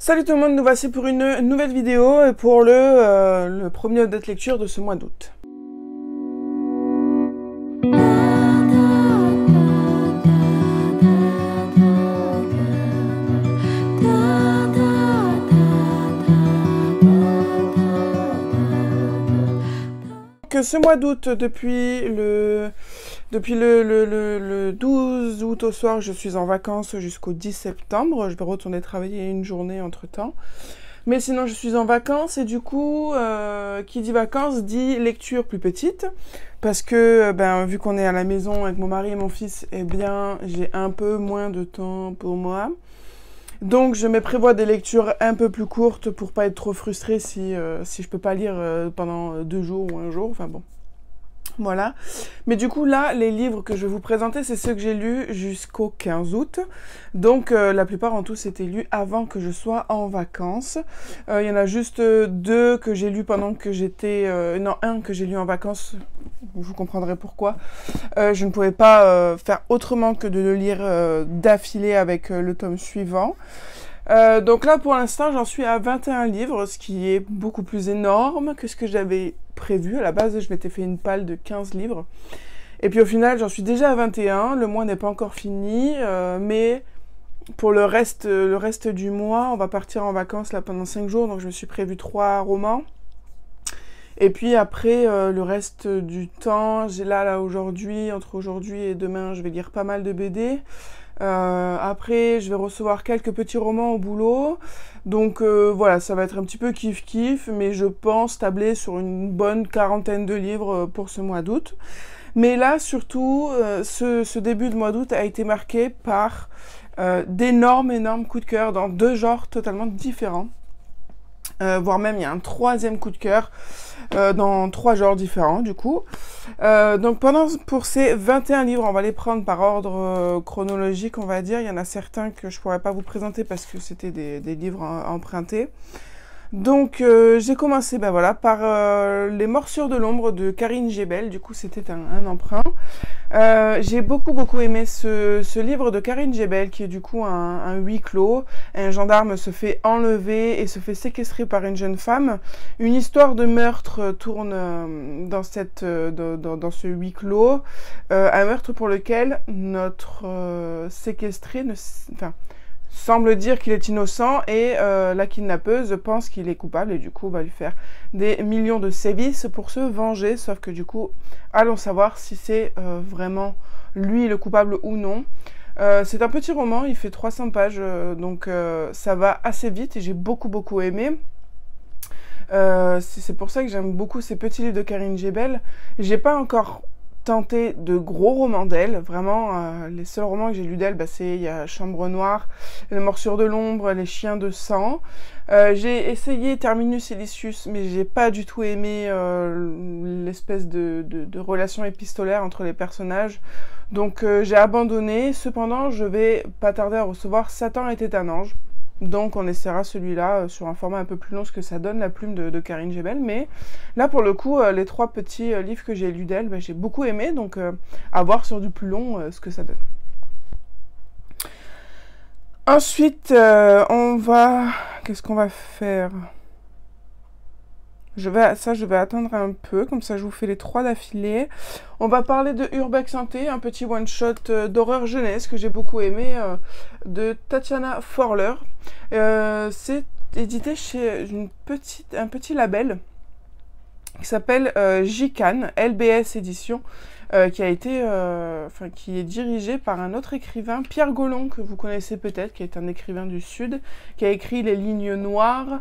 Salut tout le monde, nous voici pour une nouvelle vidéo et pour le premier update lecture de ce mois d'août. Que ce mois d'août, depuis le 12 août au soir, je suis en vacances jusqu'au 10 septembre. Je vais retourner travailler une journée entre-temps. Mais sinon, je suis en vacances et du coup, qui dit vacances dit lecture plus petite. Parce que, vu qu'on est à la maison avec mon mari et mon fils, eh bien, j'ai un peu moins de temps pour moi. Donc, je me prévois des lectures un peu plus courtes pour pas être trop frustrée si je peux pas lire pendant 2 jours ou 1 jour. Enfin bon. Voilà. Mais du coup, là, les livres que je vais vous présenter, c'est ceux que j'ai lus jusqu'au 15 août. Donc, la plupart en tout, étaient lus avant que je sois en vacances. Il y en a juste 2 que j'ai lus pendant que j'étais... non, 1 que j'ai lu en vacances. Vous comprendrez pourquoi. Je ne pouvais pas faire autrement que de le lire d'affilée avec le tome suivant. Donc là, pour l'instant, j'en suis à 21 livres, ce qui est beaucoup plus énorme que ce que j'avais prévu. À la base, je m'étais fait une palle de 15 livres. Et puis au final, j'en suis déjà à 21. Le mois n'est pas encore fini, mais pour le reste du mois, on va partir en vacances là pendant 5 jours. Donc je me suis prévu 3 romans. Et puis après, le reste du temps, j'ai là aujourd'hui, entre aujourd'hui et demain, je vais lire pas mal de BD. Après, je vais recevoir quelques petits romans au boulot. Donc voilà, ça va être un petit peu kiff-kiff, mais je pense tabler sur une bonne quarantaine de livres pour ce mois d'août. Mais là, surtout, ce début de mois d'août a été marqué par d'énormes coups de cœur dans 2 genres totalement différents. Voire même, il y a un 3e coup de cœur dans 3 genres différents, du coup. Donc, pour ces 21 livres, on va les prendre par ordre chronologique, on va dire. Il y en a certains que je pourrais pas vous présenter parce que c'était des livres empruntés. Donc, j'ai commencé par Les Morsures de l'ombre de Karine Jebel. Du coup, c'était un emprunt. J'ai beaucoup aimé ce livre de Karine Jebel, qui est du coup un huis clos. Un gendarme se fait enlever et se fait séquestrer par une jeune femme. Une histoire de meurtre tourne dans ce huis clos. Un meurtre pour lequel notre séquestré semble dire qu'il est innocent et la kidnappeuse pense qu'il est coupable et du coup va lui faire des millions de sévices pour se venger, sauf que du coup allons savoir si c'est vraiment lui le coupable ou non. C'est un petit roman, il fait 300 pages, donc ça va assez vite et j'ai beaucoup aimé. C'est pour ça que j'aime beaucoup ces petits livres de Karine Jebel. J'ai pas encore tenté de gros romans d'elle, vraiment, les seuls romans que j'ai lus d'elle, il y a Chambre Noire, Les Morsures de l'ombre, Les Chiens de sang. J'ai essayé Terminus Elysius, mais j'ai pas du tout aimé l'espèce de relation épistolaire entre les personnages, donc j'ai abandonné. Cependant, je vais pas tarder à recevoir Satan était un ange. Donc on essaiera celui-là sur un format un peu plus long, ce que ça donne, la plume de Karine Jebel. Mais là, pour le coup, les 3 petits livres que j'ai lus d'elle, j'ai beaucoup aimé. Donc à voir sur du plus long ce que ça donne. Ensuite, qu'est-ce qu'on va faire ? Je vais attendre un peu, comme ça je vous fais les 3 d'affilée. On va parler de Urbex Santé, un petit one-shot d'horreur jeunesse que j'ai beaucoup aimé, de Tatiana Forler. C'est édité chez un petit label qui s'appelle JCAN, LBS Édition, qui est dirigé par un autre écrivain, Pierre Gollon, que vous connaissez peut-être, qui est un écrivain du Sud, qui a écrit Les Lignes Noires,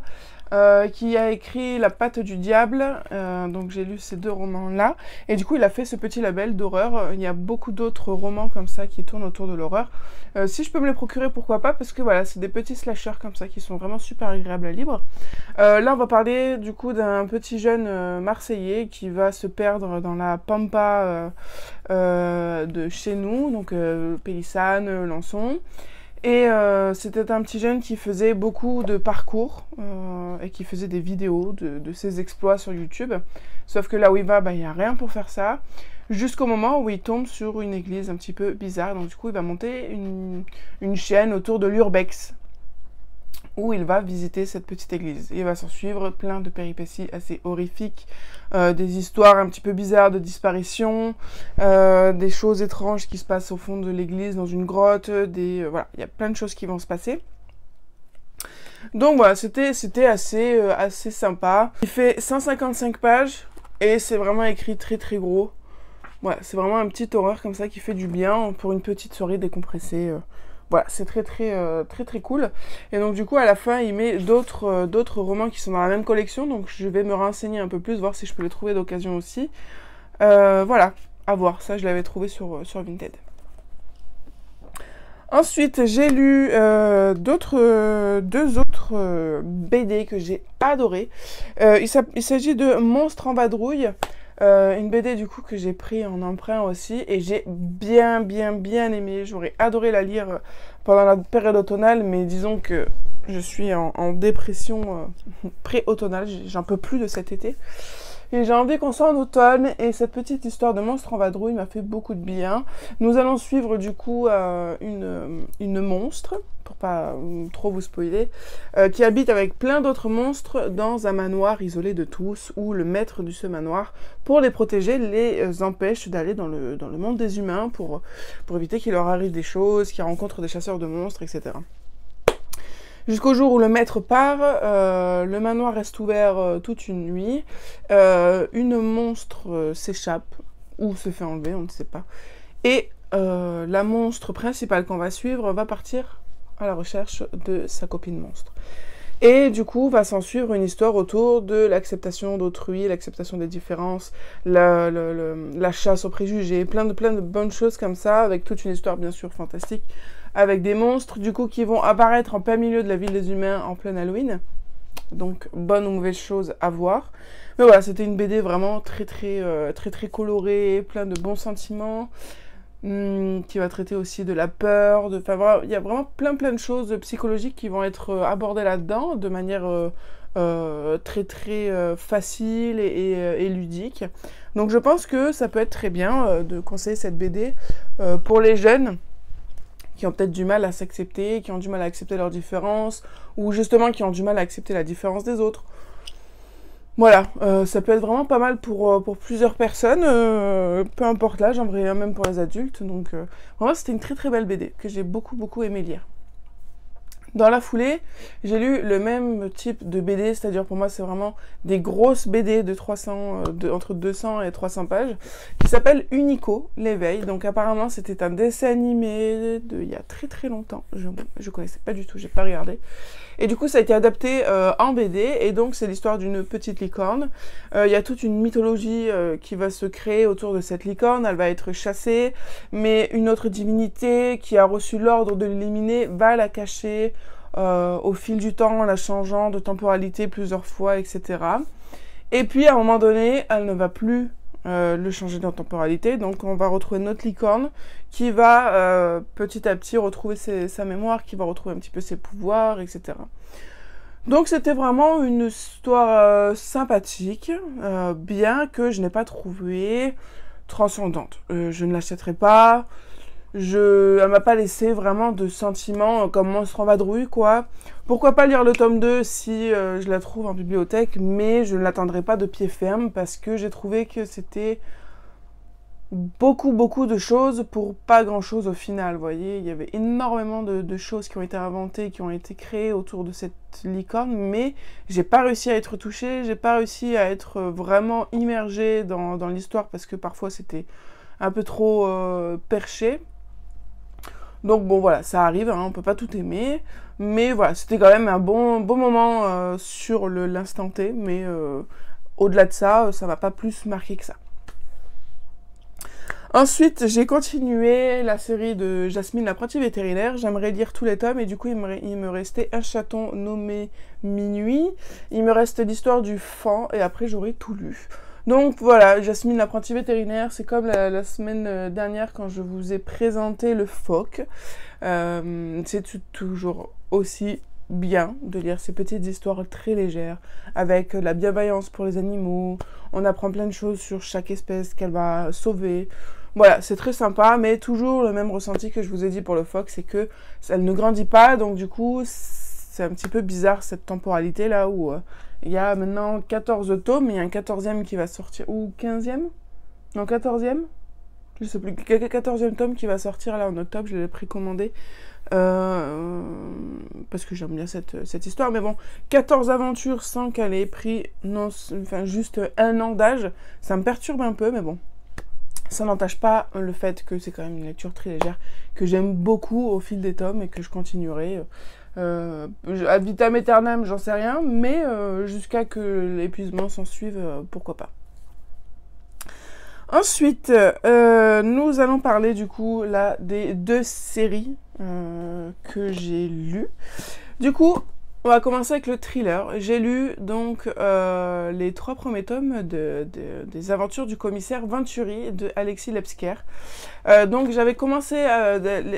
qui a écrit La Patte du Diable, donc j'ai lu ces 2 romans-là, et du coup il a fait ce petit label d'horreur. Il y a beaucoup d'autres romans comme ça qui tournent autour de l'horreur. Si je peux me les procurer, pourquoi pas, parce que voilà, c'est des petits slashers comme ça qui sont vraiment super agréables à lire. Là on va parler du coup d'un petit jeune marseillais qui va se perdre dans la pampa de chez nous, donc Pélissane, Lançon. Et c'était un petit jeune qui faisait beaucoup de parcours et qui faisait des vidéos de ses exploits sur YouTube. Sauf que là où il va, il n'y a rien pour faire ça. Jusqu'au moment où il tombe sur une église un petit peu bizarre. Donc du coup, il va monter une chaîne autour de l'urbex. où il va visiter cette petite église. Il va s'en suivre plein de péripéties assez horrifiques, des histoires un petit peu bizarres de disparition, des choses étranges qui se passent au fond de l'église, dans une grotte, voilà, il y a plein de choses qui vont se passer. Donc voilà, c'était assez sympa. Il fait 155 pages et c'est vraiment écrit très très gros. Voilà, c'est vraiment un petit horreur comme ça qui fait du bien pour une petite soirée décompressée. Voilà, c'est très cool. Et donc du coup, à la fin, il met d'autres romans qui sont dans la même collection. Donc je vais me renseigner un peu plus, voir si je peux les trouver d'occasion aussi. Voilà, à voir. Ça, je l'avais trouvé sur Vinted. Ensuite, j'ai lu deux autres BD que j'ai adorées. Il s'agit de Monstres en vadrouille. Une BD du coup que j'ai pris en emprunt aussi et j'ai bien aimé. J'aurais adoré la lire pendant la période automnale, mais disons que je suis en dépression pré-automnale, j'en peux plus de cet été. Et j'ai envie qu'on soit en automne et cette petite histoire de monstre en vadrouille m'a fait beaucoup de bien. Nous allons suivre du coup une monstre, pour pas trop vous spoiler, qui habite avec plein d'autres monstres dans un manoir isolé de tous, où le maître de ce manoir, pour les protéger, les empêche d'aller dans le monde des humains pour éviter qu'il leur arrive des choses, qu'ils rencontrent des chasseurs de monstres, etc. Jusqu'au jour où le maître part, le manoir reste ouvert toute une nuit, une monstre s'échappe, ou se fait enlever, on ne sait pas, et la monstre principale qu'on va suivre va partir à la recherche de sa copine monstre. Et du coup, va s'en suivre une histoire autour de l'acceptation d'autrui, l'acceptation des différences, la chasse aux préjugés, plein de bonnes choses comme ça, avec toute une histoire bien sûr fantastique, avec des monstres du coup qui vont apparaître en plein milieu de la ville des humains en plein Halloween. Donc bonne ou mauvaise chose à voir. Mais voilà, c'était une BD vraiment très colorée, plein de bons sentiments, qui va traiter aussi de la peur, il y a vraiment plein de choses psychologiques qui vont être abordées là-dedans de manière très facile et ludique. Donc je pense que ça peut être très bien de conseiller cette BD pour les jeunes qui ont peut-être du mal à s'accepter, qui ont du mal à accepter leurs différences, ou justement qui ont du mal à accepter la différence des autres. Voilà, ça peut être vraiment pas mal pour plusieurs personnes, peu importe l'âge, en vrai, même pour les adultes. Donc vraiment, c'était une très belle BD que j'ai beaucoup aimé lire. Dans la foulée, j'ai lu le même type de BD, c'est-à-dire pour moi c'est vraiment des grosses BD de entre 200 et 300 pages, qui s'appelle Unico, l'éveil. Donc apparemment c'était un dessin animé il y a très longtemps, je connaissais pas du tout, j'ai pas regardé. Et du coup ça a été adapté en BD, et donc c'est l'histoire d'une petite licorne. Il y a toute une mythologie qui va se créer autour de cette licorne, elle va être chassée, mais une autre divinité qui a reçu l'ordre de l'éliminer va la cacher au fil du temps, en la changeant de temporalité plusieurs fois, etc. Et puis à un moment donné, elle ne va plus le changer de temporalité, donc on va retrouver notre licorne qui va petit à petit retrouver sa mémoire, qui va retrouver un petit peu ses pouvoirs, etc. Donc c'était vraiment une histoire sympathique, bien que je n'ai pas trouvé transcendante. Je ne l'achèterai pas. Elle m'a pas laissé vraiment de sentiments comme Monstre en vadrouille, quoi. Pourquoi pas lire le tome 2 si je la trouve en bibliothèque, mais je ne l'attendrai pas de pied ferme parce que j'ai trouvé que c'était beaucoup de choses pour pas grand chose au final, vous voyez. Il y avait énormément de choses qui ont été inventées, qui ont été créées autour de cette licorne, mais j'ai pas réussi à être touchée, j'ai pas réussi à être vraiment immergée dans l'histoire parce que parfois c'était un peu trop perché. Donc bon voilà, ça arrive, hein, on peut pas tout aimer, mais voilà, c'était quand même un bon moment sur l'instant T, mais au-delà de ça, ça m'a pas plus marqué que ça. Ensuite, j'ai continué la série de Jasmine l'apprentie vétérinaire. J'aimerais lire tous les tomes et du coup, il me restait un chaton nommé Minuit. Il me reste l'histoire du fan et après, j'aurai tout lu. Donc voilà, Jasmine l'apprentie vétérinaire, c'est comme la semaine dernière quand je vous ai présenté le phoque. C'est toujours aussi bien de lire ces petites histoires très légères, avec la bienveillance pour les animaux. On apprend plein de choses sur chaque espèce qu'elle va sauver. Voilà, c'est très sympa, mais toujours le même ressenti que je vous ai dit pour le phoque, c'est que elle ne grandit pas, donc du coup, c'est un petit peu bizarre cette temporalité là où il y a maintenant 14 tomes, il y a un 14e qui va sortir, ou 15e? Non, 14e? Je sais plus, 14e tome qui va sortir là en octobre, je l'ai précommandé. Parce que j'aime bien cette histoire, mais bon, 14 aventures sans qu'elle ait pris juste un an d'âge, ça me perturbe un peu, mais bon, ça n'entache pas le fait que c'est quand même une lecture très légère, que j'aime beaucoup au fil des tomes et que je continuerai. Ad vitam aeternam, j'en sais rien, mais jusqu'à que l'épuisement s'en suive, pourquoi pas. Ensuite, nous allons parler du coup là des 2 séries que j'ai lues. Du coup, on va commencer avec le thriller. J'ai lu donc les 3 premiers tomes des aventures du commissaire Venturi de Alexis Lepsker. Donc j'avais commencé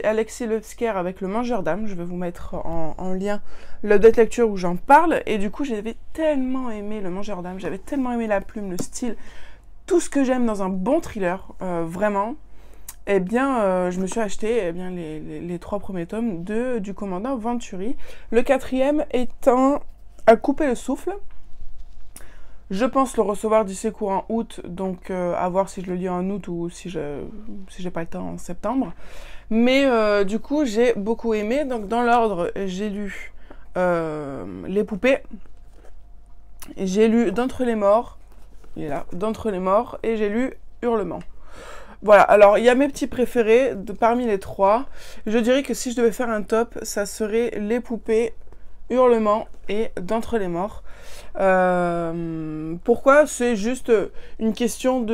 Alexis Lepsker avec Le Mangeur d'âme. Je vais vous mettre en lien le date lecture où j'en parle. Et du coup, j'avais tellement aimé Le Mangeur d'âme. J'avais tellement aimé la plume, le style. Tout ce que j'aime dans un bon thriller, vraiment, eh bien, je me suis acheté les 3 premiers tomes du commandant Venturi. Le 4e étant à couper le souffle. Je pense le recevoir d'ici courant août, donc à voir si je le lis en août ou si j'ai pas le temps en septembre. Mais du coup, j'ai beaucoup aimé. Donc dans l'ordre, j'ai lu Les poupées, j'ai lu D'entre les morts. Il est là, D'entre les morts, et j'ai lu Hurlement. Voilà, alors il y a mes petits préférés parmi les 3. Je dirais que si je devais faire un top, ça serait Les poupées, Hurlement et D'entre les morts. Pourquoi? C'est juste une question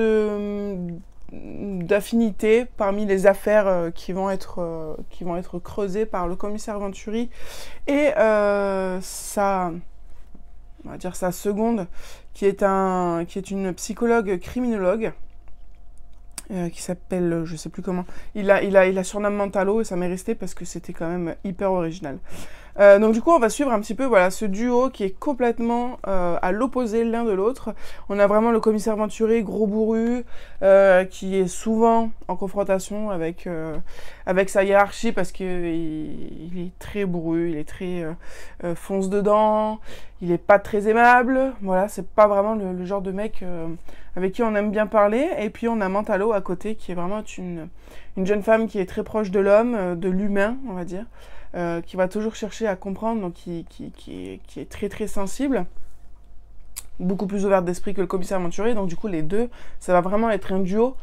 d'affinité parmi les affaires qui vont être creusées par le commissaire Venturi et on va dire sa seconde, qui est une psychologue criminologue, qui s'appelle, je sais plus comment, il a surnommé Mentalo, et ça m'est resté parce que c'était quand même hyper original. Donc du coup, on va suivre un petit peu voilà, ce duo qui est complètement à l'opposé l'un de l'autre. On a vraiment le commissaire Venturi, gros bourru, qui est souvent en confrontation avec sa hiérarchie parce qu'il est très bourru, il est très fonce-dedans, il est pas très aimable. Voilà, c'est pas vraiment le genre de mec avec qui on aime bien parler. Et puis on a Mentalo à côté, qui est vraiment une jeune femme qui est très proche de l'homme, de l'humain, on va dire. Qui va toujours chercher à comprendre, donc qui est très très sensible, beaucoup plus ouverte d'esprit que le commissaire Venturi. Donc du coup les deux, ça va vraiment être un duo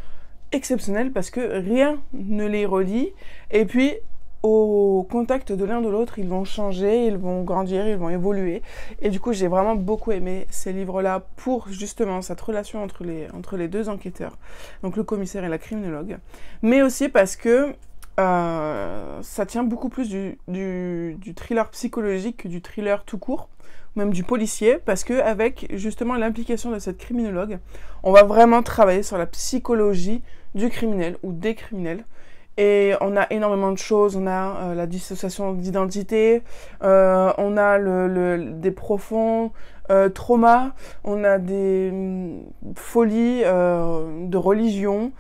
exceptionnel parce que rien ne les relie. Et puis au contact de l'un de l'autre, ils vont changer, ils vont grandir, ils vont évoluer. Et du coup j'ai vraiment beaucoup aimé ces livres-là pour justement cette relation entre les 2 enquêteurs, donc le commissaire et la criminologue, mais aussi parce que ça tient beaucoup plus du thriller psychologique que du thriller tout court, même du policier, parce que avec justement l'implication de cette criminologue, on va vraiment travailler sur la psychologie du criminel ou des criminels. Et on a énormément de choses, on a la dissociation d'identité, on a des profonds traumas, on a des folies de religion.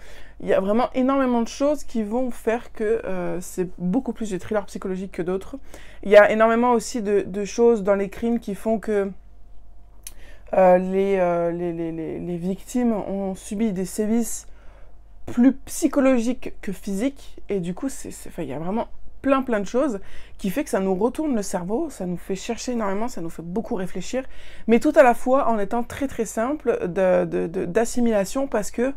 Il y a vraiment énormément de choses qui vont faire que c'est beaucoup plus du thriller psychologique que d'autres. Il y a énormément aussi de choses dans les crimes qui font que les victimes ont subi des sévices plus psychologiques que physiques. Et du coup, il y a vraiment plein de choses qui fait que ça nous retourne le cerveau, ça nous fait chercher énormément, ça nous fait beaucoup réfléchir, mais tout à la fois en étant très très simple d'assimilation parce que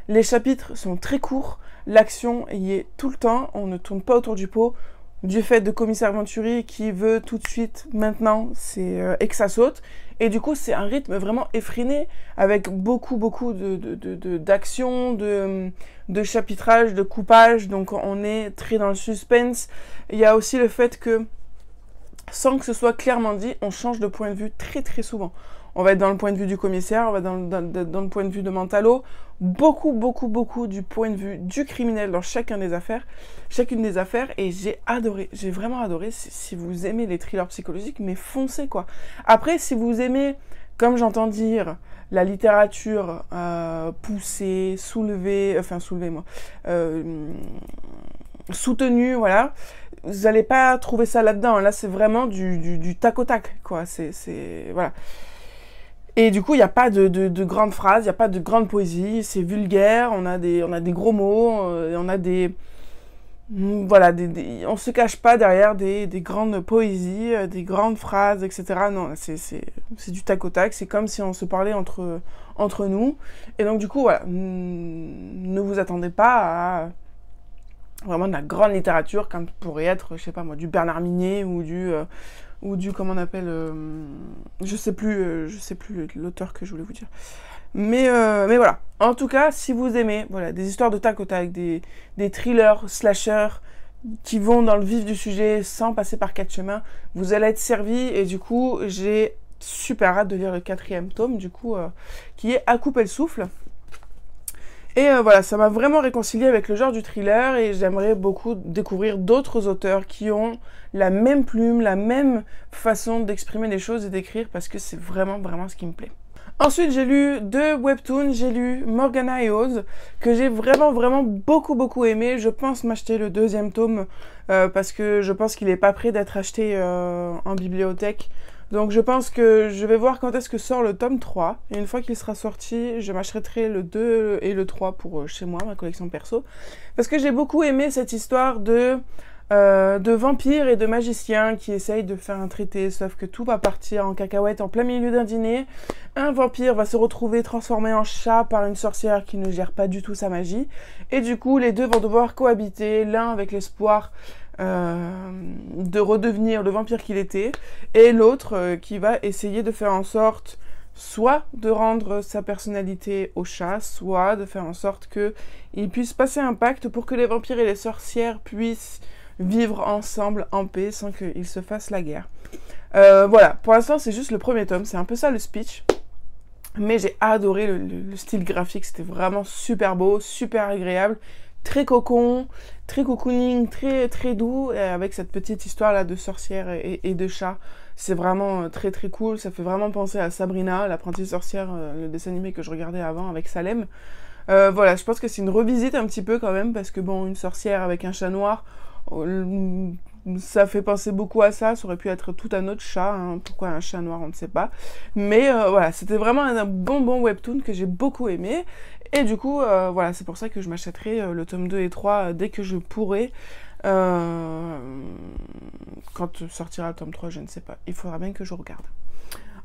les chapitres sont très courts, l'action y est tout le temps, on ne tourne pas autour du pot, du fait de commissaire Venturi qui veut tout de suite, maintenant, et que ça saute, et du coup c'est un rythme vraiment effréné, avec beaucoup d'action, de chapitrage, de coupage, donc on est très dans le suspense. Il y a aussi le fait que, sans que ce soit clairement dit, on change de point de vue très très souvent. On va être dans le point de vue du commissaire, on va dans le point de vue de Mentalo, beaucoup du point de vue du criminel dans chacune des affaires, et j'ai vraiment adoré. Si vous aimez les thrillers psychologiques, mais foncez quoi. Après, si vous aimez, comme j'entends dire, la littérature poussée, soulevée, soutenu, voilà. Vous n'allez pas trouver ça là-dedans. Là, c'est vraiment du tac au tac, quoi. Voilà. Et du coup, il n'y a pas de grandes phrases, il n'y a pas de grande poésie. C'est vulgaire, on a des gros mots, on a des... Voilà, on se cache pas derrière des grandes poésies, des grandes phrases, etc. Non, c'est du tac au tac. C'est comme si on se parlait entre nous. Et donc, du coup, voilà, ne vous attendez pas à vraiment de la grande littérature, comme pourrait être, je sais pas moi, du Bernard Minet ou du comment on appelle, je sais plus l'auteur que je voulais vous dire. Mais voilà. En tout cas, si vous aimez, voilà, des histoires de tac au tac, des thrillers, slashers, qui vont dans le vif du sujet sans passer par quatre chemins, vous allez être servi. Et du coup, j'ai super hâte de lire le 4e tome, du coup, qui est À couper le souffle. Et voilà, ça m'a vraiment réconcilié avec le genre du thriller et j'aimerais beaucoup découvrir d'autres auteurs qui ont la même plume, la même façon d'exprimer les choses et d'écrire parce que c'est vraiment, vraiment ce qui me plaît. Ensuite, j'ai lu 2 webtoons, j'ai lu Morgana et Oz, que j'ai vraiment, vraiment beaucoup, beaucoup aimé. Je pense m'acheter le 2e tome parce que je pense qu'il n'est pas prêt d'être acheté en bibliothèque. Donc je pense que je vais voir quand est-ce que sort le tome 3. Et une fois qu'il sera sorti, je m'achèterai le 2 et le 3 pour chez moi, ma collection perso. Parce que j'ai beaucoup aimé cette histoire de vampires et de magiciens qui essayent de faire un traité, sauf que tout va partir en cacahuète en plein milieu d'un dîner. Un vampire va se retrouver transformé en chat par une sorcière qui ne gère pas du tout sa magie. Et du coup, les deux vont devoir cohabiter, l'un avec l'espoir de redevenir le vampire qu'il était, et l'autre qui va essayer de faire en sorte soit de rendre sa personnalité au chat, soit de faire en sorte qu'il puisse passer un pacte pour que les vampires et les sorcières puissent vivre ensemble en paix sans qu'ils se fassent la guerre. Voilà, pour l'instant c'est juste le 1er tome, c'est un peu ça le speech. Mais j'ai adoré le style graphique, c'était vraiment super beau, super agréable, très cocon, très cocooning, très, très doux, et avec cette petite histoire là de sorcière et de chat. C'est vraiment très très cool, ça fait vraiment penser à Sabrina, l'apprentie sorcière, le dessin animé que je regardais avant avec Salem. Voilà, je pense que c'est une revisite un petit peu quand même, parce que bon, une sorcière avec un chat noir, ça fait penser beaucoup à ça, ça aurait pu être tout un autre chat, hein. Pourquoi un chat noir, on ne sait pas. Mais voilà, c'était vraiment un bon webtoon que j'ai beaucoup aimé. Et du coup, voilà, c'est pour ça que je m'achèterai le tome 2 et 3 dès que je pourrai. Quand sortira le tome 3, je ne sais pas. Il faudra bien que je regarde.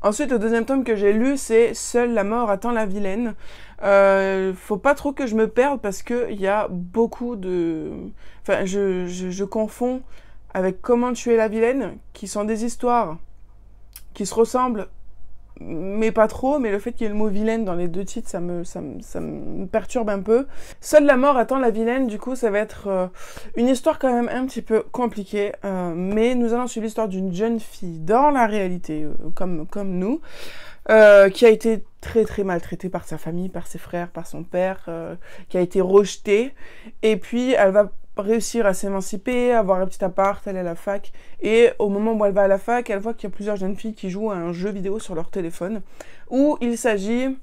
Ensuite, le 2e tome que j'ai lu, c'est Seule la mort attend la vilaine. Faut pas trop que je me perde parce qu'il y a beaucoup de... Enfin, je confonds avec Comment tuer la vilaine, qui sont des histoires qui se ressemblent, mais pas trop, mais le fait qu'il y ait le mot vilaine dans les 2 titres, ça me perturbe un peu. Seule la mort attend la vilaine, du coup, ça va être une histoire quand même un petit peu compliquée, mais nous allons suivre l'histoire d'une jeune fille dans la réalité, comme nous, qui a été très très maltraitée par sa famille, par ses frères, par son père, qui a été rejetée, et puis elle va réussir à s'émanciper, avoir un petit appart, aller à la fac, et au moment où elle va à la fac, elle voit qu'il y a plusieurs jeunes filles qui jouent à un jeu vidéo sur leur téléphone, où il s'agit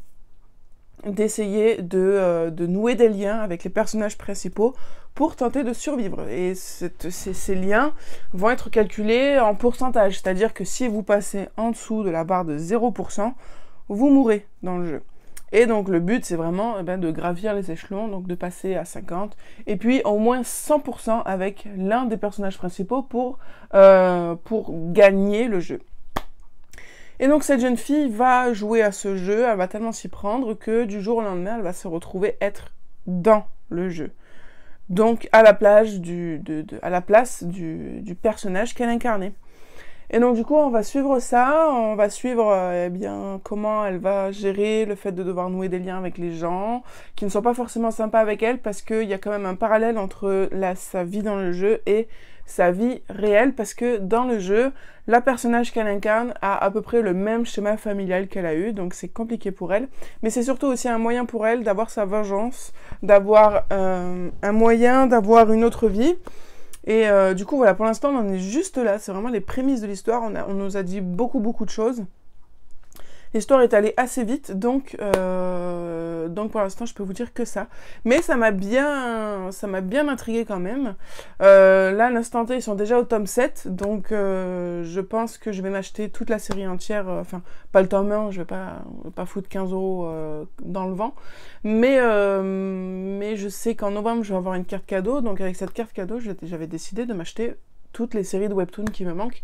d'essayer de nouer des liens avec les personnages principaux pour tenter de survivre. Et ces liens vont être calculés en pourcentage, c'est-à-dire que si vous passez en dessous de la barre de 0%, vous mourrez dans le jeu. Et donc le but c'est vraiment de gravir les échelons, donc de passer à 50, et puis au moins 100% avec l'un des personnages principaux pour gagner le jeu. Et donc cette jeune fille va jouer à ce jeu, elle va tellement s'y prendre que du jour au lendemain elle va se retrouver être dans le jeu. Donc à la place du personnage qu'elle incarnait. Et donc du coup on va suivre ça, on va suivre comment elle va gérer le fait de devoir nouer des liens avec les gens qui ne sont pas forcément sympas avec elle, parce qu'il y a quand même un parallèle entre sa vie dans le jeu et sa vie réelle, parce que dans le jeu, la personnage qu'elle incarne a à peu près le même schéma familial qu'elle a eu, donc c'est compliqué pour elle, mais c'est surtout aussi un moyen pour elle d'avoir sa vengeance, d'avoir un moyen d'avoir une autre vie. Et du coup, voilà, pour l'instant, on en est juste là. C'est vraiment les prémices de l'histoire. On nous a dit beaucoup de choses. L'histoire est allée assez vite, donc donc pour l'instant, je peux vous dire que ça. Mais ça m'a bien intrigué quand même. Là, à l'instant T, ils sont déjà au tome 7, donc je pense que je vais m'acheter toute la série entière. Enfin, pas le tome 1, je vais pas foutre 15 € dans le vent. Mais je sais qu'en novembre, je vais avoir une carte cadeau. Donc avec cette carte cadeau, j'avais décidé de m'acheter toutes les séries de webtoon qui me manquent.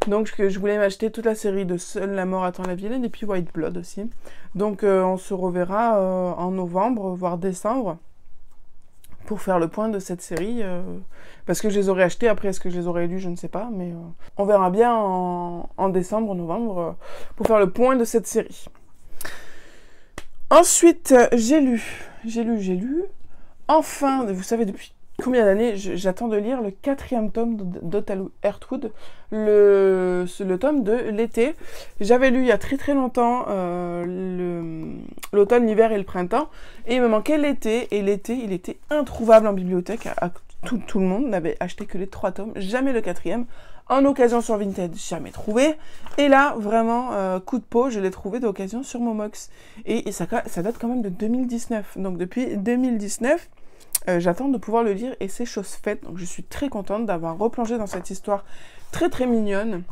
Donc je voulais m'acheter toute la série de Seule la mort attend la vilaine et puis White Blood aussi. Donc on se reverra en novembre, voire décembre, pour faire le point de cette série. Parce que je les aurais achetés, après est-ce que je les aurais lus, je ne sais pas. Mais on verra bien en décembre, novembre, pour faire le point de cette série. Ensuite, j'ai lu. Enfin, vous savez, depuis combien d'années j'attends de lire le 4e tome d'Hotel Heartwood, le tome de l'été. J'avais lu il y a très très longtemps l'automne, l'hiver et le printemps, et il me manquait l'été, et l'été il était introuvable en bibliothèque. Tout le monde n'avait acheté que les 3 tomes, jamais le 4e. En occasion sur Vinted, jamais trouvé. Et là, vraiment, coup de peau, je l'ai trouvé d'occasion sur Momox. Et ça date quand même de 2019. Donc depuis 2019, j'attends de pouvoir le lire et c'est chose faite. Donc je suis très contente d'avoir replongé dans cette histoire très très mignonne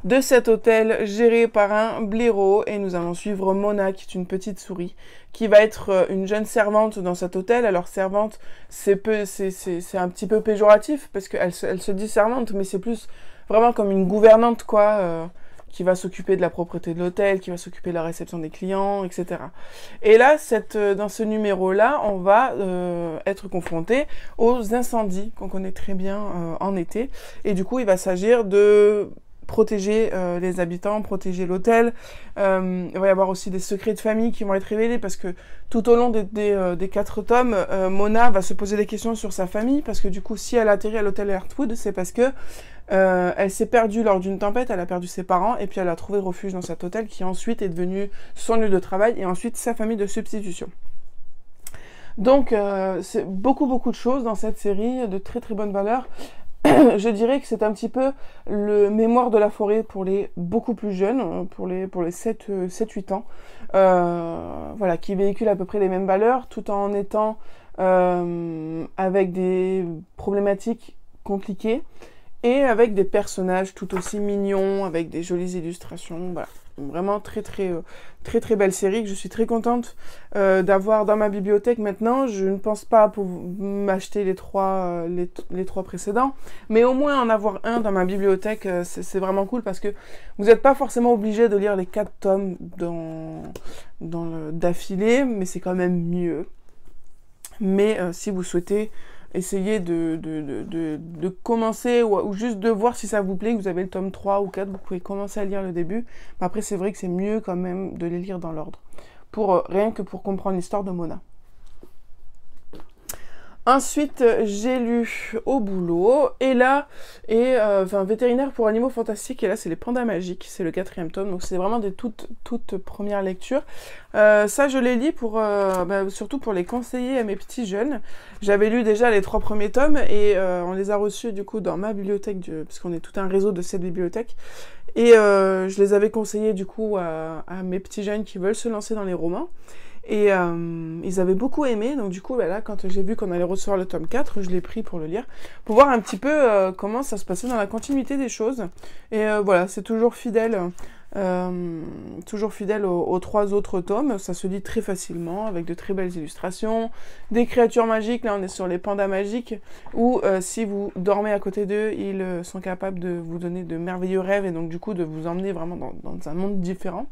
de cet hôtel géré par un blaireau. Et nous allons suivre Mona, qui est une petite souris, qui va être une jeune servante dans cet hôtel. Alors servante, c'est un petit peu péjoratif, parce qu'elle se dit servante, mais c'est plus vraiment comme une gouvernante, quoi, qui va s'occuper de la propreté de l'hôtel, qui va s'occuper de la réception des clients, etc. Et là, dans ce numéro-là, on va être confronté aux incendies qu'on connaît très bien en été. Et du coup, il va s'agir de protéger les habitants, protéger l'hôtel. Il va y avoir aussi des secrets de famille qui vont être révélés, parce que tout au long des 4 tomes, Mona va se poser des questions sur sa famille, parce que du coup, si elle atterrit à l'hôtel Heartwood, c'est parce que elle s'est perdue lors d'une tempête, elle a perdu ses parents, et puis elle a trouvé refuge dans cet hôtel qui ensuite est devenu son lieu de travail, et ensuite sa famille de substitution. Donc, c'est beaucoup de choses dans cette série, de très très bonne valeur. Je dirais que c'est un petit peu le Mémoire de la forêt pour les beaucoup plus jeunes, pour les 7-8 ans, voilà, qui véhicule à peu près les mêmes valeurs, tout en étant avec des problématiques compliquées, et avec des personnages tout aussi mignons, avec des jolies illustrations, voilà. Vraiment très belle série que je suis très contente d'avoir dans ma bibliothèque maintenant. Je ne pense pas pour m'acheter les trois précédents, mais au moins en avoir un dans ma bibliothèque, c'est vraiment cool, parce que vous n'êtes pas forcément obligé de lire les 4 tomes d'affilée, mais c'est quand même mieux. Mais si vous souhaitez essayer de commencer, ou juste de voir si ça vous plaît, que vous avez le tome 3 ou 4, vous pouvez commencer à lire le début. Mais après, c'est vrai que c'est mieux quand même de les lire dans l'ordre, rien que pour comprendre l'histoire de Mona. Ensuite, j'ai lu Au boulot, et là, Vétérinaire pour animaux fantastiques, et là c'est les pandas magiques, c'est le 4e tome, donc c'est vraiment des toutes premières lectures. Ça je les lis surtout pour les conseiller à mes petits jeunes. J'avais lu déjà les 3 premiers tomes, et on les a reçus du coup dans ma bibliothèque, parce qu'on est tout un réseau de cette bibliothèque, et je les avais conseillés du coup à mes petits jeunes qui veulent se lancer dans les romans. Et ils avaient beaucoup aimé, donc du coup là, quand j'ai vu qu'on allait recevoir le tome 4, je l'ai pris pour le lire, pour voir un petit peu comment ça se passait dans la continuité des choses. Et voilà, c'est toujours fidèle aux 3 autres tomes. Ça se lit très facilement, avec de très belles illustrations, des créatures magiques. Là on est sur les pandas magiques, où si vous dormez à côté d'eux, ils sont capables de vous donner de merveilleux rêves, et donc du coup de vous emmener vraiment dans un monde différent.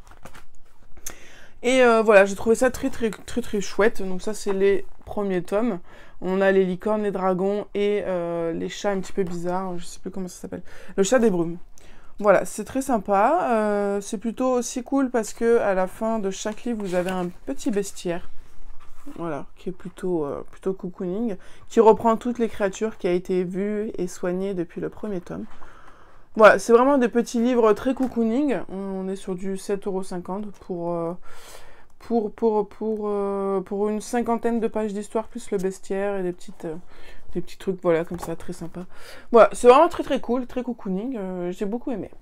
Et voilà, j'ai trouvé ça très chouette. Donc ça, c'est les premiers tomes. On a les licornes, les dragons et les chats un petit peu bizarres. Je sais plus comment ça s'appelle. Le chat des brumes. Voilà, c'est très sympa. C'est plutôt aussi cool parce que à la fin de chaque livre, vous avez un petit bestiaire. Voilà, qui est plutôt cocooning, qui reprend toutes les créatures qui a été vues et soignées depuis le premier tome. Voilà, c'est vraiment des petits livres très cocooning. On est sur du 7,50 € pour une 50aine de pages d'histoire, plus le bestiaire et des petits trucs, voilà, comme ça, très sympa. Voilà, c'est vraiment très cool, très cocooning. J'ai beaucoup aimé.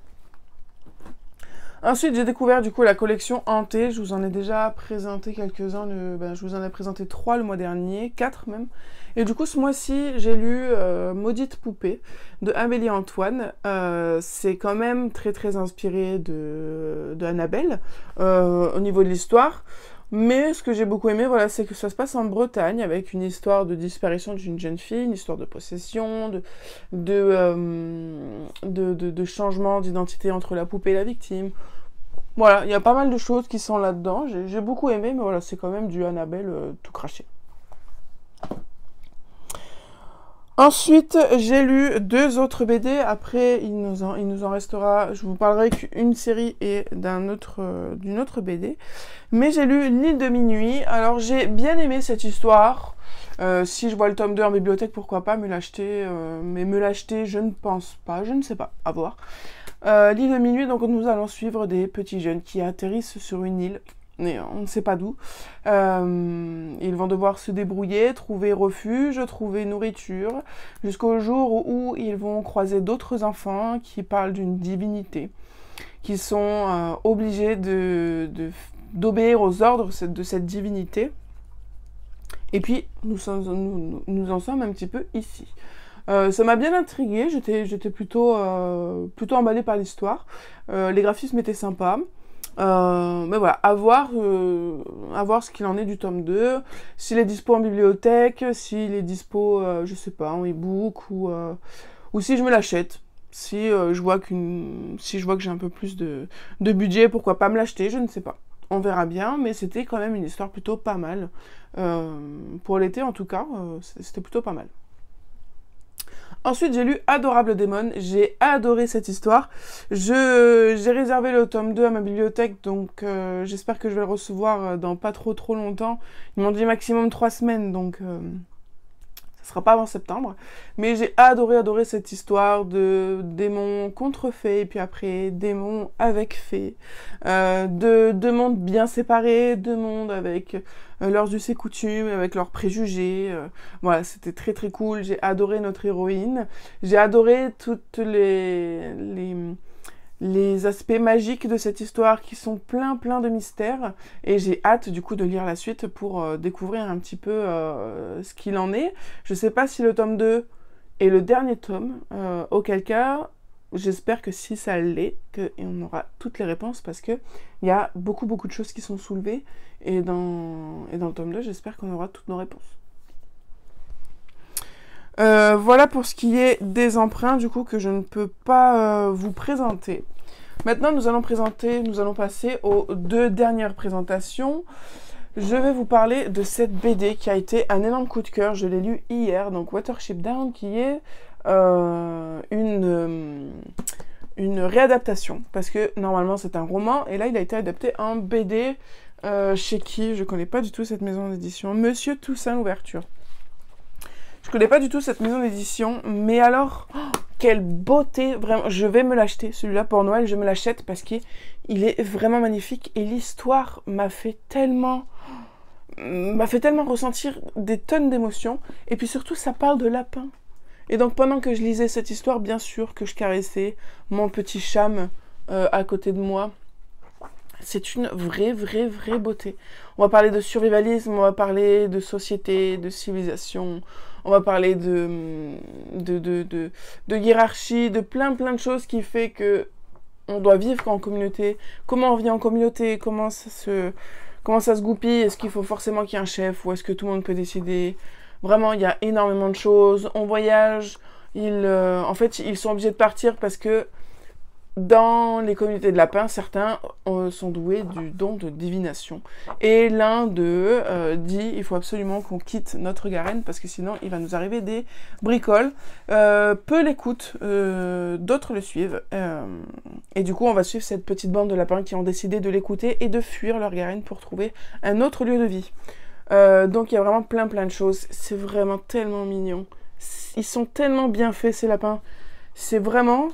Ensuite, j'ai découvert du coup la collection Hanté. Je vous en ai déjà présenté quelques-uns. Je vous en ai présenté 3 le mois dernier, 4 même. Et du coup, ce mois-ci, j'ai lu Maudite poupée de Amélie Antoine. C'est quand même très très inspiré de Annabelle au niveau de l'histoire. Mais ce que j'ai beaucoup aimé, voilà, c'est que ça se passe en Bretagne avec une histoire de disparition d'une jeune fille, une histoire de possession, de changement d'identité entre la poupée et la victime. Voilà, il y a pas mal de choses qui sont là-dedans. J'ai beaucoup aimé, mais voilà, c'est quand même du Annabelle tout craché. Ensuite, j'ai lu 2 autres BD. Après, il nous en restera. Je vous parlerai qu'une série et d'une autre BD. Mais j'ai lu L'île de minuit. Alors, j'ai bien aimé cette histoire. Si je vois le tome 2 en bibliothèque, pourquoi pas me l'acheter. Mais me l'acheter, je ne pense pas. Je ne sais pas. À voir. L'île de minuit, donc nous allons suivre des petits jeunes qui atterrissent sur une île. Mais on ne sait pas d'où. Ils vont devoir se débrouiller, trouver refuge, trouver nourriture, jusqu'au jour où ils vont croiser d'autres enfants qui parlent d'une divinité, qui sont obligés d'obéir aux ordres de cette divinité. Et puis, nous en sommes un petit peu ici. Ça m'a bien intriguée, j'étais plutôt emballée par l'histoire. Les graphismes étaient sympas. Mais voilà, à voir ce qu'il en est du tome 2, s'il est dispo en bibliothèque, s'il est dispo, je sais pas, en e-book, ou si je me l'achète. Si je vois que j'ai un peu plus de budget, pourquoi pas me l'acheter, je ne sais pas. On verra bien, mais c'était quand même une histoire plutôt pas mal. Pour l'été en tout cas, c'était plutôt pas mal. Ensuite, j'ai lu Adorable Démon. J'ai adoré cette histoire. J'ai réservé le tome 2 à ma bibliothèque, donc j'espère que je vais le recevoir dans pas trop longtemps. Ils m'ont dit maximum 3 semaines, donc ça sera pas avant septembre. Mais j'ai adoré cette histoire de démons contre fées, et puis après démons avec fées. De mondes bien séparés, de mondes avec leurs us et coutumes, avec leurs préjugés. Voilà, c'était très cool. J'ai adoré notre héroïne. J'ai adoré toutes les aspects magiques de cette histoire qui sont plein de mystères. Et j'ai hâte du coup de lire la suite pour découvrir un petit peu ce qu'il en est. Je sais pas si le tome 2 est le dernier tome, auquel cas j'espère que si ça l'est, qu'on aura toutes les réponses, parce que il y a beaucoup de choses qui sont soulevées, et dans le tome 2, j'espère qu'on aura toutes nos réponses. Voilà pour ce qui est des emprunts, du coup, que je ne peux pas vous présenter. Maintenant, nous allons passer aux 2 dernières présentations. Je vais vous parler de cette BD qui a été un énorme coup de cœur. Je l'ai lu hier, donc Watership Down, qui est une réadaptation, parce que normalement c'est un roman, et là il a été adapté en BD chez qui je connais pas du tout cette maison d'édition, Monsieur Toussaint Louverture. Je connais pas du tout cette maison d'édition, mais alors, quelle beauté, vraiment, je vais me l'acheter, celui-là pour Noël, je me l'achète parce qu'il est vraiment magnifique, et l'histoire m'a fait tellement ressentir des tonnes d'émotions, et puis surtout ça parle de lapins. Et donc pendant que je lisais cette histoire, bien sûr que je caressais mon petit cham à côté de moi. C'est une vraie beauté. On va parler de survivalisme, on va parler de société, de civilisation, on va parler de hiérarchie, de plein de choses qui fait que on doit vivre en communauté. Comment on vit en communauté, comment ça se goupille, est-ce qu'il faut forcément qu'il y ait un chef, ou est-ce que tout le monde peut décider? Vraiment, il y a énormément de choses. On voyage. En fait, ils sont obligés de partir parce que dans les communautés de lapins, certains sont doués du don de divination. Et l'un d'eux dit il faut absolument qu'on quitte notre garenne parce que sinon il va nous arriver des bricoles. Peu l'écoutent, d'autres le suivent. Et du coup, on va suivre cette petite bande de lapins qui ont décidé de l'écouter et de fuir leur garenne pour trouver un autre lieu de vie. Donc il y a vraiment plein de choses. C'est vraiment tellement mignon. Ils sont tellement bien faits, ces lapins. C'est vraiment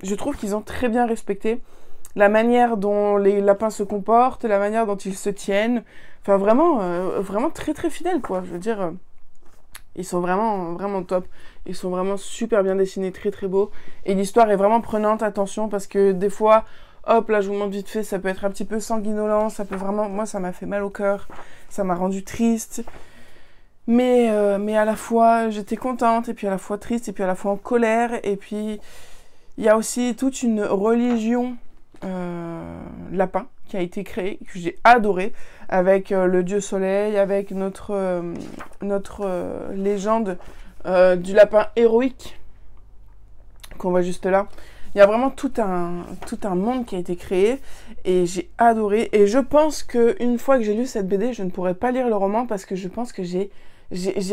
je trouve qu'ils ont très bien respecté la manière dont les lapins se comportent, la manière dont ils se tiennent. Enfin vraiment très fidèles, quoi. Je veux dire, Ils sont vraiment, vraiment top. Ils sont vraiment super bien dessinés, très très beaux. Et l'histoire est vraiment prenante, attention, parce que des fois, hop, là je vous montre vite fait, ça peut être un petit peu sanguinolent, ça peut vraiment... Moi, ça m'a fait mal au cœur, ça m'a rendu triste. Mais à la fois, j'étais contente, et puis à la fois triste, et puis à la fois en colère. Et puis, il y a aussi toute une religion lapin qui a été créée, que j'ai adoré, avec le dieu soleil, avec notre légende du lapin héroïque qu'on voit juste là. Il y a vraiment tout un monde qui a été créé et j'ai adoré. Et je pense qu'une fois que j'ai lu cette BD, je ne pourrais pas lire le roman parce que je pense que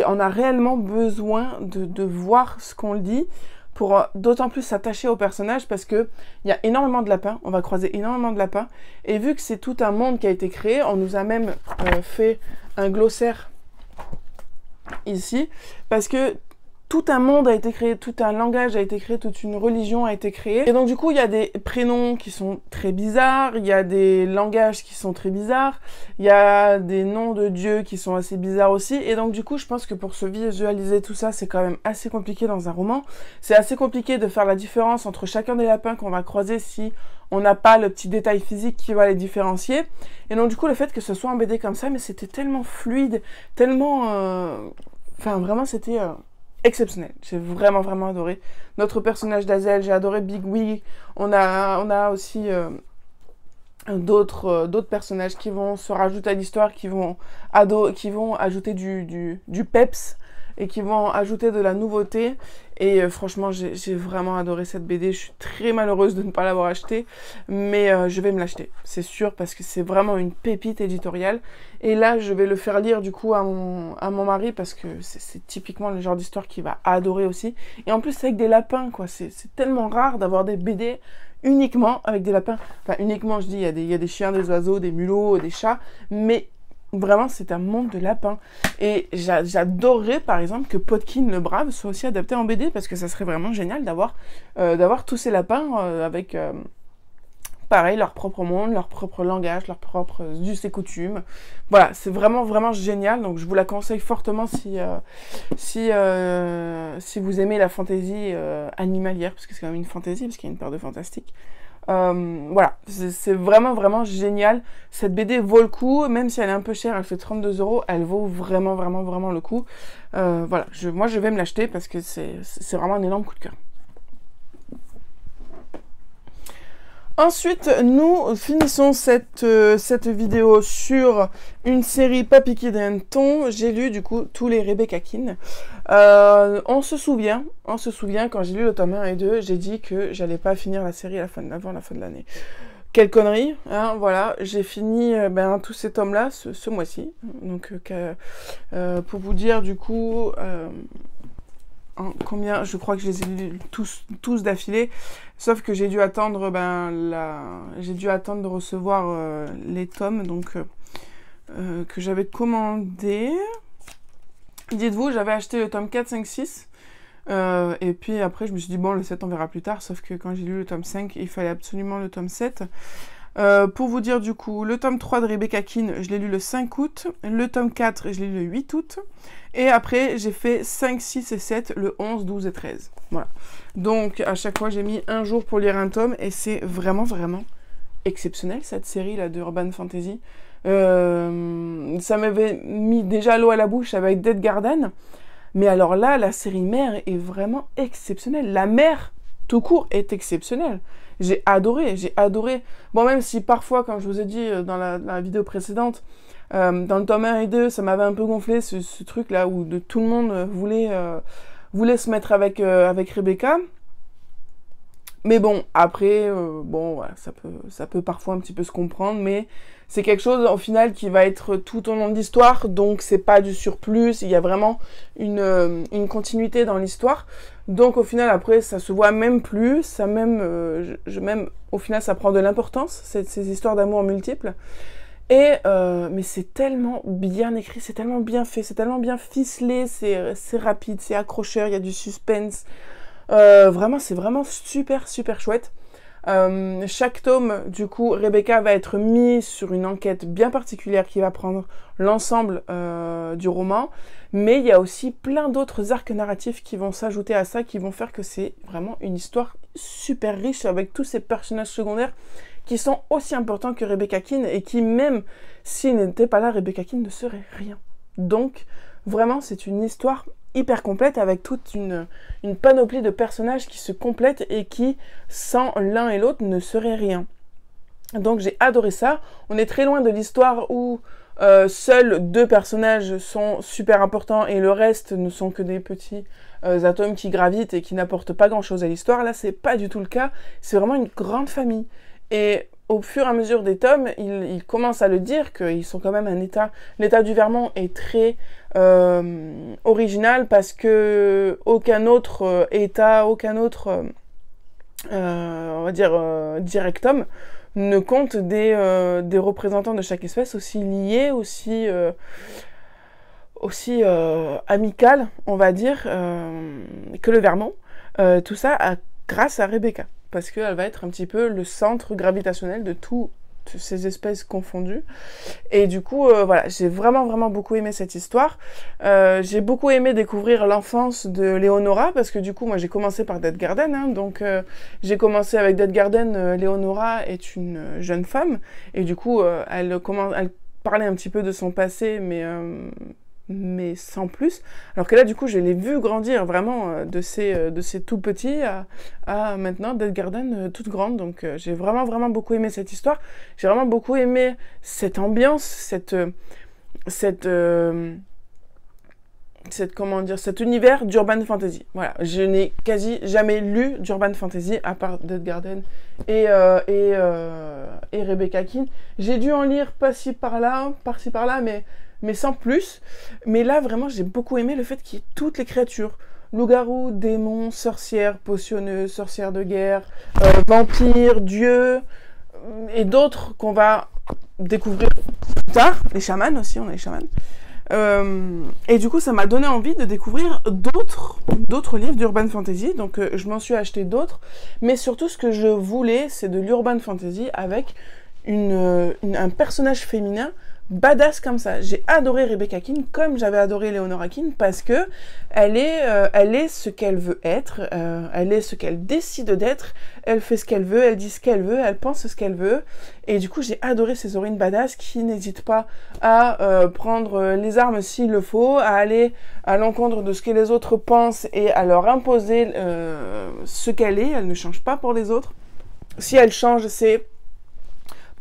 on a réellement besoin de voir ce qu'on dit pour d'autant plus s'attacher au personnage parce qu'il y a énormément de lapins, on va croiser énormément de lapins. Et vu que c'est tout un monde qui a été créé, on nous a même fait un glossaire ici parce que tout un monde a été créé, tout un langage a été créé, toute une religion a été créée. Et donc du coup, il y a des prénoms qui sont très bizarres, il y a des langages qui sont très bizarres, il y a des noms de dieux qui sont assez bizarres aussi. Et donc du coup, je pense que pour se visualiser tout ça, c'est quand même assez compliqué dans un roman. C'est assez compliqué de faire la différence entre chacun des lapins qu'on va croiser si on n'a pas le petit détail physique qui va les différencier. Et donc du coup, le fait que ce soit en BD comme ça, mais c'était tellement fluide, tellement... Enfin, vraiment, c'était... exceptionnel, j'ai vraiment vraiment adoré notre personnage d'Azel, j'ai adoré Big Wig, on a aussi d'autres personnages qui vont se rajouter à l'histoire, qui vont ajouter du peps et qui vont ajouter de la nouveauté. Et franchement, j'ai vraiment adoré cette BD. Je suis très malheureuse de ne pas l'avoir achetée, mais je vais me l'acheter, c'est sûr, parce que c'est vraiment une pépite éditoriale. Et là, je vais le faire lire du coup à mon mari, parce que c'est typiquement le genre d'histoire qu'il va adorer aussi. Et en plus, c'est avec des lapins, quoi. C'est tellement rare d'avoir des BD uniquement avec des lapins. Enfin, uniquement, je dis, il y a des chiens, des oiseaux, des mulots, des chats, mais... Vraiment, c'est un monde de lapins. Et j'adorerais, par exemple, que Podkin le Brave soit aussi adapté en BD, parce que ça serait vraiment génial d'avoir tous ces lapins avec, pareil, leur propre monde, leur propre langage, leur propre us et coutumes. Voilà, c'est vraiment, vraiment génial. Donc, je vous la conseille fortement si vous aimez la fantaisie animalière, parce que c'est quand même une fantaisie, parce qu'il y a une part de fantastique. Voilà, c'est vraiment vraiment génial. Cette BD vaut le coup, même si elle est un peu chère, elle fait 32 €, elle vaut vraiment vraiment vraiment le coup. Voilà, moi je vais me l'acheter parce que c'est vraiment un énorme coup de cœur. Ensuite, nous finissons cette vidéo sur une série Pas piqué d'un ton. J'ai lu du coup tous les Rebecca Kin. On se souvient quand j'ai lu le tome 1 et 2, j'ai dit que j'allais pas finir la série avant la fin de l'année. Quelle connerie, hein, voilà, j'ai fini tous ces tomes-là ce mois-ci. Donc, pour vous dire du coup... combien, je crois que je les ai lus tous d'affilée, sauf que j'ai dû attendre de recevoir les tomes donc que j'avais commandé. Dites-vous, j'avais acheté le tome 4, 5, 6 et puis après je me suis dit bon, le 7 on verra plus tard, sauf que quand j'ai lu le tome 5 il fallait absolument le tome 7. Pour vous dire du coup, le tome 3 de Rebecca Kin, je l'ai lu le 5 août, le tome 4, je l'ai lu le 8 août, et après j'ai fait 5, 6 et 7, le 11, 12 et 13. Voilà. Donc à chaque fois j'ai mis un jour pour lire un tome, et c'est vraiment vraiment exceptionnel cette série là de Urban Fantasy. Ça m'avait mis déjà l'eau à la bouche avec Dead Garden, mais alors là, la série mère est vraiment exceptionnelle. La mère, tout court, est exceptionnelle. J'ai adoré. Bon, même si parfois, comme je vous ai dit dans la vidéo précédente, dans le tome 1 et 2, ça m'avait un peu gonflé, ce truc-là, où tout le monde voulait se mettre avec Rebecca. Mais bon, après, voilà, ça peut parfois un petit peu se comprendre, mais c'est quelque chose, au final, qui va être tout au long de l'histoire, donc c'est pas du surplus, il y a vraiment une continuité dans l'histoire. Donc au final, après, ça se voit même plus, ça même, au final, ça prend de l'importance, ces histoires d'amour multiples. Et, mais c'est tellement bien écrit, c'est tellement bien fait, c'est tellement bien ficelé, c'est rapide, c'est accrocheur, il y a du suspense. Vraiment, c'est vraiment super, super chouette. Chaque tome, du coup, Rebecca va être mise sur une enquête bien particulière qui va prendre l'ensemble du roman. Mais il y a aussi plein d'autres arcs narratifs qui vont s'ajouter à ça, qui vont faire que c'est vraiment une histoire super riche avec tous ces personnages secondaires qui sont aussi importants que Rebecca Keane et qui, même s'ils n'étaient pas là, Rebecca Keane ne serait rien. Donc, vraiment, c'est une histoire hyper complète avec toute une panoplie de personnages qui se complètent et qui, sans l'un et l'autre, ne seraient rien. Donc, j'ai adoré ça. On est très loin de l'histoire où seuls 2 personnages sont super importants et le reste ne sont que des petits atomes qui gravitent et qui n'apportent pas grand-chose à l'histoire. Là, c'est pas du tout le cas. C'est vraiment une grande famille. Et au fur et à mesure des tomes, ils commencent à le dire qu'ils sont quand même un état... L'état du Vermont est très original parce que aucun autre état, aucun autre, on va dire, directum ne compte des représentants de chaque espèce aussi liés, aussi amical, on va dire, que le Vermont. Tout ça grâce à Rebecca, parce qu'elle va être un petit peu le centre gravitationnel de toutes ces espèces confondues. Et du coup, voilà, j'ai vraiment, vraiment beaucoup aimé cette histoire. J'ai beaucoup aimé découvrir l'enfance de Leonora, parce que du coup, moi, j'ai commencé par Dead Garden, hein, donc j'ai commencé avec Dead Garden. Leonora est une jeune femme, et du coup, elle parlait un petit peu de son passé, mais sans plus. Alors que là, du coup, je l'ai vu grandir vraiment de ces tout petits à maintenant Dead Garden toute grande. Donc, j'ai vraiment, vraiment beaucoup aimé cette histoire. J'ai vraiment beaucoup aimé cette ambiance, cet univers d'urban fantasy. Voilà, je n'ai quasi jamais lu d'urban fantasy à part Dead Garden et Rebecca Keane. J'ai dû en lire par-ci par-là, mais sans plus. Mais là, vraiment, j'ai beaucoup aimé le fait qu'il y ait toutes les créatures. Loups-garous, démons, sorcières, potionneuses, sorcières de guerre, vampires, dieux, et d'autres qu'on va découvrir plus tard. Les chamans aussi, on a les chamans. Et du coup, ça m'a donné envie de découvrir d'autres livres d'urban fantasy. Donc, je m'en suis acheté d'autres. Mais surtout, ce que je voulais, c'est de l'urban fantasy avec un personnage féminin badass comme ça. J'ai adoré Rebecca Keane comme j'avais adoré Leonora Keane parce que elle est ce qu'elle veut être, elle est ce qu'elle décide d'être, elle fait ce qu'elle veut, elle dit ce qu'elle veut, elle pense ce qu'elle veut. Et du coup, j'ai adoré ces héroïnes badass qui n'hésitent pas à prendre les armes s'il le faut, à aller à l'encontre de ce que les autres pensent et à leur imposer ce qu'elle est. Elle ne change pas pour les autres. Si elle change, c'est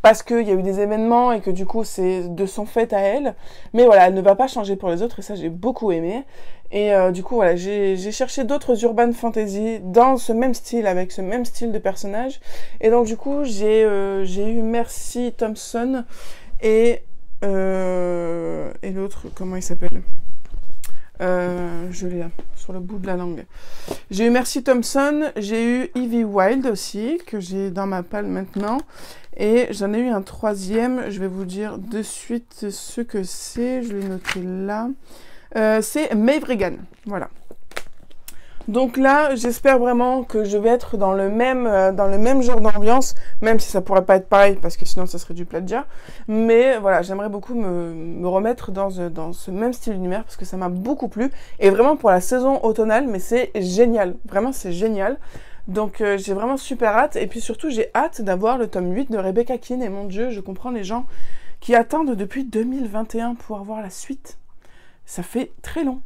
parce qu'il y a eu des événements et que du coup c'est de son fait à elle. Mais voilà, elle ne va pas changer pour les autres et ça j'ai beaucoup aimé. Et du coup voilà, j'ai cherché d'autres urban fantasy dans ce même style, avec ce même style de personnage. Et donc du coup j'ai eu Mercy Thompson et l'autre, comment il s'appelle ? Je l'ai là, sur le bout de la langue. J'ai eu Mercy Thompson, j'ai eu Evie Wilde aussi, que j'ai dans ma palle maintenant. Et j'en ai eu un troisième, je vais vous dire de suite ce que c'est, je l'ai noté là. C'est Maeve Regan, voilà. Donc là, j'espère vraiment que je vais être dans le même genre d'ambiance, même si ça pourrait pas être pareil, parce que sinon ça serait du plagiat. Mais voilà, j'aimerais beaucoup me remettre dans ce même style d'univers, parce que ça m'a beaucoup plu. Et vraiment pour la saison automnale, mais c'est génial, vraiment c'est génial. Donc j'ai vraiment super hâte, et puis surtout j'ai hâte d'avoir le tome 8 de Rebecca Keane, et mon Dieu, je comprends les gens qui attendent depuis 2021 pour avoir la suite. Ça fait très long.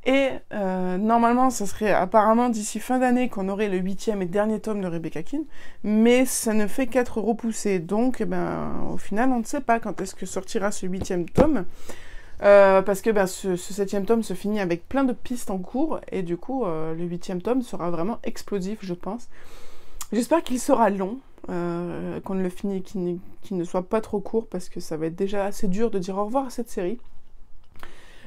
Et normalement, ça serait apparemment d'ici fin d'année qu'on aurait le 8e et dernier tome de Rebecca Keane, mais ça ne fait qu'être repoussé. Donc, au final, on ne sait pas quand est-ce que sortira ce 8e tome, parce que ce 7e tome se finit avec plein de pistes en cours, et du coup, le 8e tome sera vraiment explosif, je pense. J'espère qu'il sera long, qu'on ne le finisse, qu'il ne soit pas trop court, parce que ça va être déjà assez dur de dire au revoir à cette série.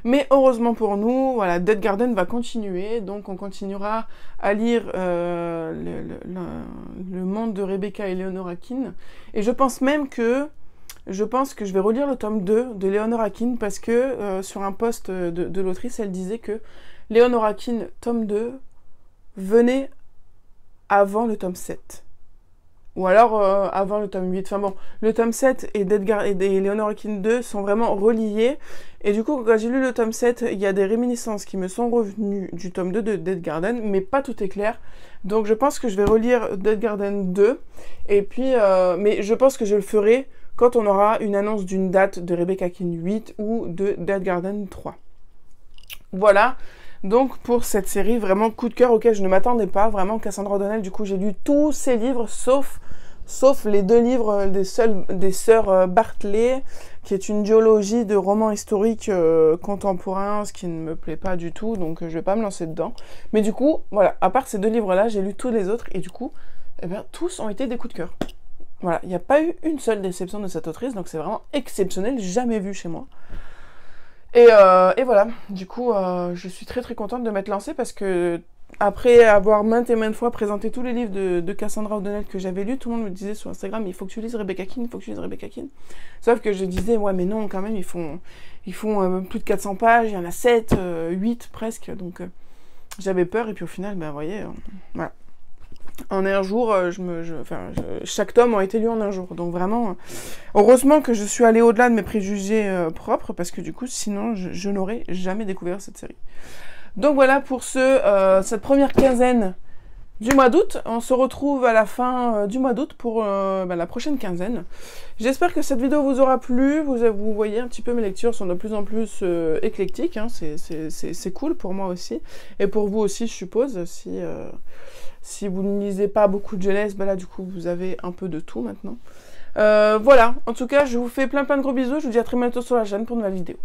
Mais heureusement pour nous, voilà, Dead Garden va continuer, donc on continuera à lire le monde de Rebecca et Leonora Keane. Et je pense que je vais relire le tome 2 de Leonora Keane, parce que sur un post de l'autrice, elle disait que Leonora Keane, tome 2, venait avant le tome 7. Ou alors avant le tome 8. Enfin bon, le tome 7 et Léonore Akin 2 sont vraiment reliés. Et du coup, quand j'ai lu le tome 7, il y a des réminiscences qui me sont revenues du tome 2 de Dead Garden, mais pas tout est clair. Donc je pense que je vais relire Dead Garden 2. Et puis, mais je pense que je le ferai quand on aura une annonce d'une date de Rebecca Akin 8 ou de Dead Garden 3. Voilà. Donc pour cette série, vraiment coup de cœur auquel je ne m'attendais pas. Vraiment, Cassandra O'Donnell, du coup j'ai lu tous ses livres, sauf les 2 livres des sœurs Bartley, qui est une duologie de romans historiques contemporains, ce qui ne me plaît pas du tout, donc je vais pas me lancer dedans. Mais du coup, voilà, à part ces 2 livres-là, j'ai lu tous les autres, et du coup, eh bien, tous ont été des coups de cœur. Voilà, il n'y a pas eu une seule déception de cette autrice, donc c'est vraiment exceptionnel, jamais vu chez moi. Et voilà, du coup, je suis très très contente de m'être lancée parce que, après avoir maintes et maintes fois présenté tous les livres de Cassandra O'Donnell que j'avais lus, tout le monde me disait sur Instagram, il faut que tu lises Rebecca Akin, il faut que tu lises Rebecca Akin. Sauf que je disais, ouais, mais non, quand même, ils font plus de 400 pages, il y en a 7, 8 presque, donc j'avais peur, et puis au final, ben, vous voyez, voilà. En un jour, chaque tome a été lu en un jour. Donc vraiment, heureusement que je suis allée au-delà de mes préjugés propres, parce que du coup, sinon, je n'aurais jamais découvert cette série. Donc voilà pour cette première quinzaine du mois d'août. On se retrouve à la fin du mois d'août pour la prochaine quinzaine. J'espère que cette vidéo vous aura plu. Vous voyez un petit peu, mes lectures sont de plus en plus éclectiques. Hein. C'est cool pour moi aussi. Et pour vous aussi, je suppose. Si vous ne lisez pas beaucoup de jeunesse, là du coup vous avez un peu de tout maintenant. Voilà, en tout cas je vous fais plein de gros bisous. Je vous dis à très bientôt sur la chaîne pour une nouvelle vidéo.